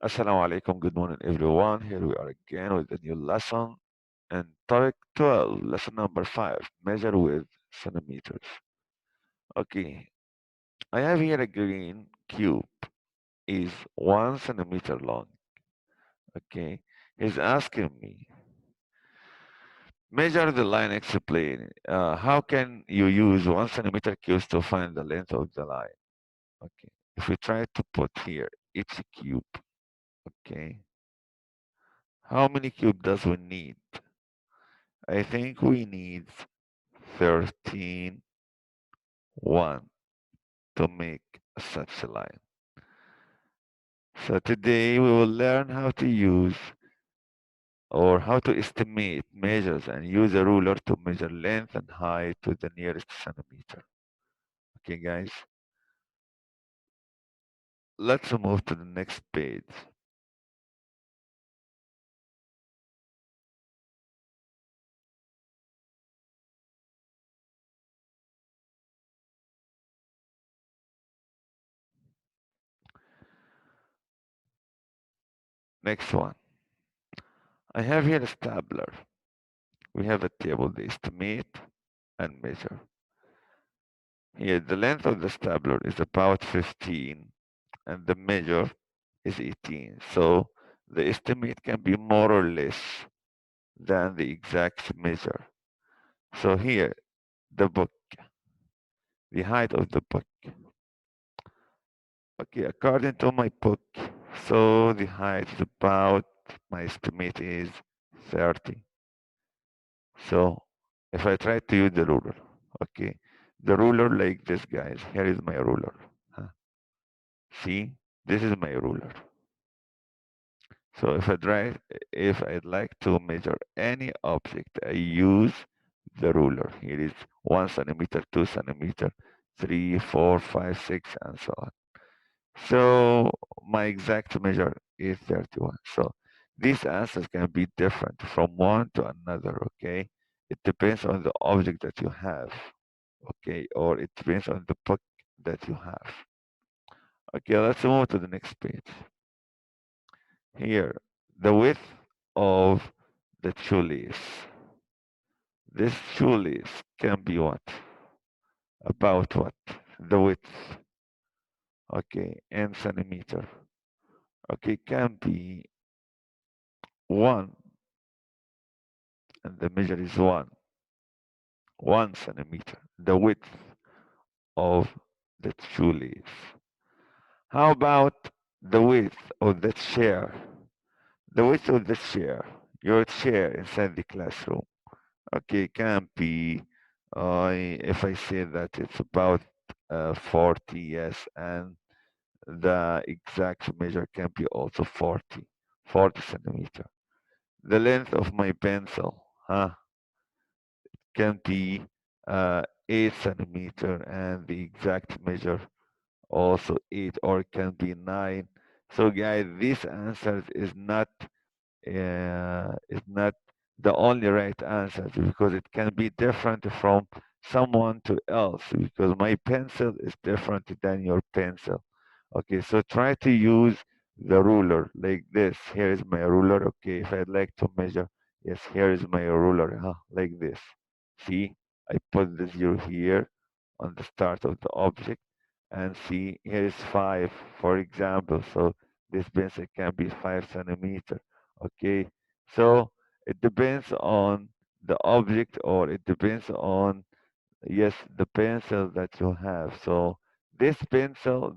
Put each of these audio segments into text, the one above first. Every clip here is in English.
Assalamu alaikum. Good morning, everyone. Here we are again with a new lesson and topic 12, lesson number 5, measure with centimeters. Okay, I have here a green cube is 1 centimeter long. Okay, he's asking me, measure the line explain. How can you use 1 centimeter cubes to find the length of the line? Okay, if we try to put here each cube, okay, how many cube does we need? I think we need 13 1 to make such a line. So today we will learn how to use or how to estimate measures and use a ruler to measure length and height to the nearest centimeter. Okay, guys, let's move to the next page. Next one. I have here a stapler. We have a table to estimate and measure. Here, the length of the stapler is about 15 and the measure is 18. So the estimate can be more or less than the exact measure. So here, the book, the height of the book. Okay, according to my book, so the height is about, my estimate is 30. So if I try to use the ruler, okay, the ruler like this, guys, here is my ruler. Huh? See, this is my ruler. So if I'd like to measure any object, I use the ruler. Here is 1 centimeter, 2 centimeter, 3, 4, 5, 6, and so on. So my exact measure is 31. So these answers can be different from one to another, okay? It depends on the object that you have, okay? Or it depends on the book that you have. Okay, let's move to the next page. Here, the width of the shoelace. This shoelace can be what? About what? The width, okay, in centimeter. Okay, can be 1, and the measure is 1 centimeter, the width of the shoelace. How about the width of the chair? The width of the chair, your chair inside the classroom. Okay, can be, if I say that it's about 40, yes, and the exact measure can be also 40 centimeter. The length of my pencil, huh, can be 8 centimeter, and the exact measure also 8, or it can be 9. So guys, this answer is not the only right answer, because it can be different from someone to else, because my pencil is different than your pencil. Okay, so try to use the ruler like this. Here is my ruler. Okay, if I'd like to measure, yes, here is my ruler, huh? Like this. See, I put the zero here on the start of the object, and see, here is 5, for example. So this pencil can be 5 centimeter. Okay, so it depends on the object, or it depends on, yes, the pencil that you have. So this pencil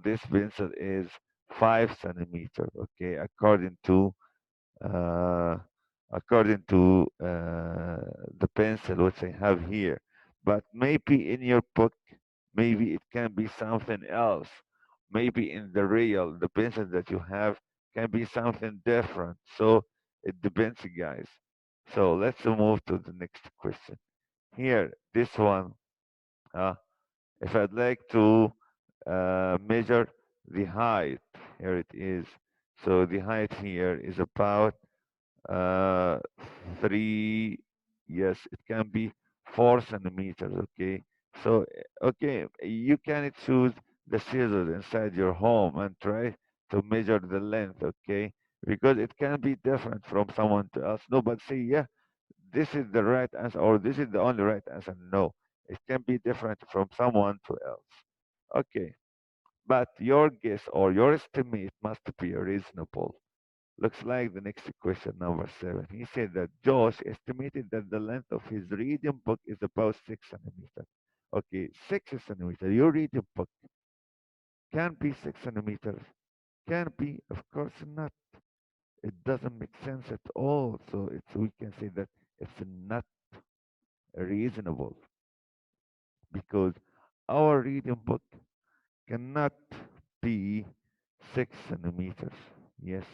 is 5 centimeter, okay, uh, according to the pencil which I have here. But maybe in your book, maybe it can be something else. Maybe in the real, the pencil that you have can be something different. So it depends, guys. So let's move to the next question. Here, this one, uh, if I'd like to measure the height, here it is. So the height here is about uh, 3, yes, it can be 4 centimeters, okay? So, okay, you can choose the scissors inside your home and try to measure the length, okay? Because it can be different from someone to else. No, but say, yeah, this is the right answer or this is the only right answer. No, it can be different from someone to else. Okay, but your guess or your estimate must be reasonable. Looks like the next question, number 7. He said that Josh estimated that the length of his reading book is about 6 centimeters. Okay, 6 centimeters. Your reading book can be 6 centimeters. Can be, of course not. It doesn't make sense at all. So it's we can say that it's not reasonable because our reading book cannot be 6 centimeters. Yes.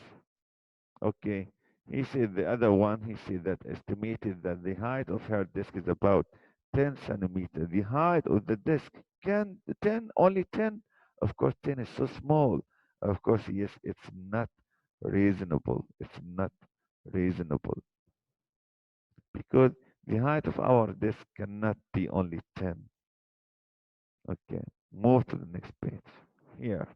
Okay. He said the other one, he said that estimated that the height of her disk is about 10 centimeters. The height of the disk can 10, only 10. Of course, 10 is so small. Of course, yes, it's not reasonable. It's not reasonable because the height of our disk cannot be only 10. Okay, move to the next page. Here,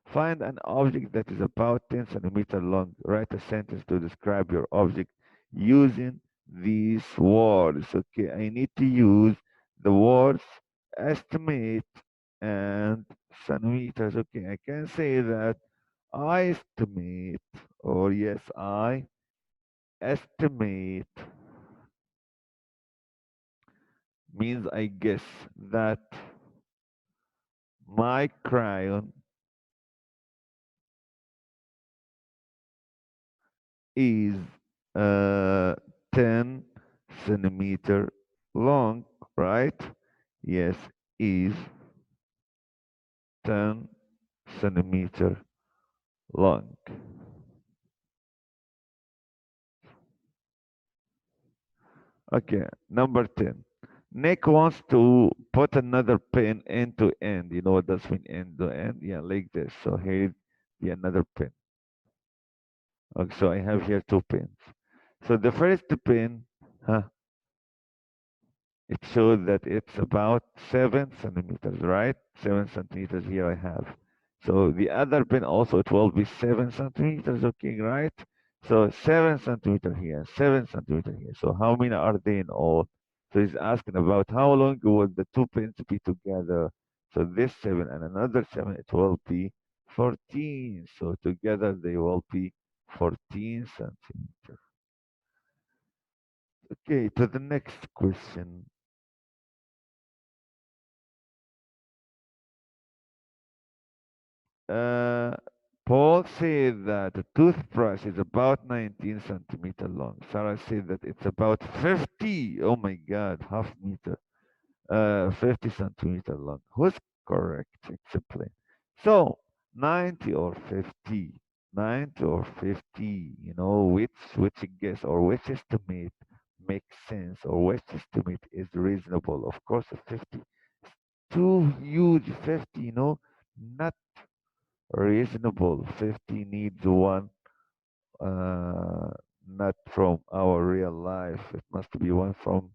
find an object that is about 10 centimeters long. Write a sentence to describe your object using these words. Okay, I need to use the words estimate and centimeters. Okay, I can say that I estimate, or yes, I estimate means I guess that my crayon is 10 centimeter long, right? Yes, is 10 centimeter long. Okay, number 10. Nick wants to put another pin end to end. You know what does mean end to end? Yeah, like this. So here the another pin. Okay, so I have here two pins. So the first pin, huh, it shows that it's about 7 centimeters, right? 7 centimeters here I have. So the other pin also it will be 7 centimeters, okay, right? So 7 centimeter here, 7 centimeter here. So how many are they in all? So he's asking about how long will the two pins be together. So this 7 and another 7, it will be 14. So together they will be 14 centimeters. Okay, to the next question. Uh, Paul said that the toothbrush is about 19 centimeter long. Sarah said that it's about 50. Oh my God, half meter. 50 centimeter long. Who's correct? Explain. So 90 or 50. 90 or 50. You know which guess or which estimate makes sense or which estimate is reasonable. Of course, a 50. Too huge 50. Not reasonable. 50 needs one, uh, not from our real life. It must be one from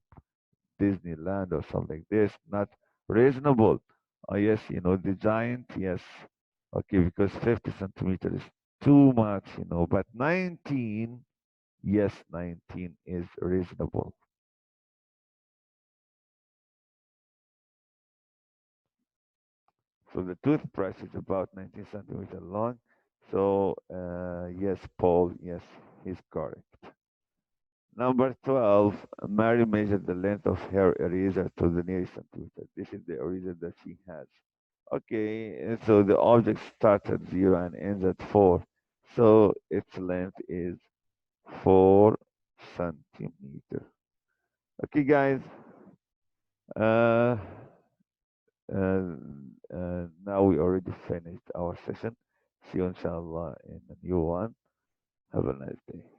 Disneyland or something like this. Not reasonable. Oh, yes, the giant, yes. Okay, because 50 centimeters is too much, but 19, yes, 19 is reasonable. So the toothbrush is about 19 centimeters long. So, yes, Paul, yes, he's correct. Number 12, Mary measured the length of her eraser to the nearest centimeter. This is the eraser that she has. Okay, and so the object starts at 0 and ends at 4. So its length is 4 centimeter. Okay, guys. Uh, uh, now we already finished our session. See you inshallah in a new one. Have a nice day.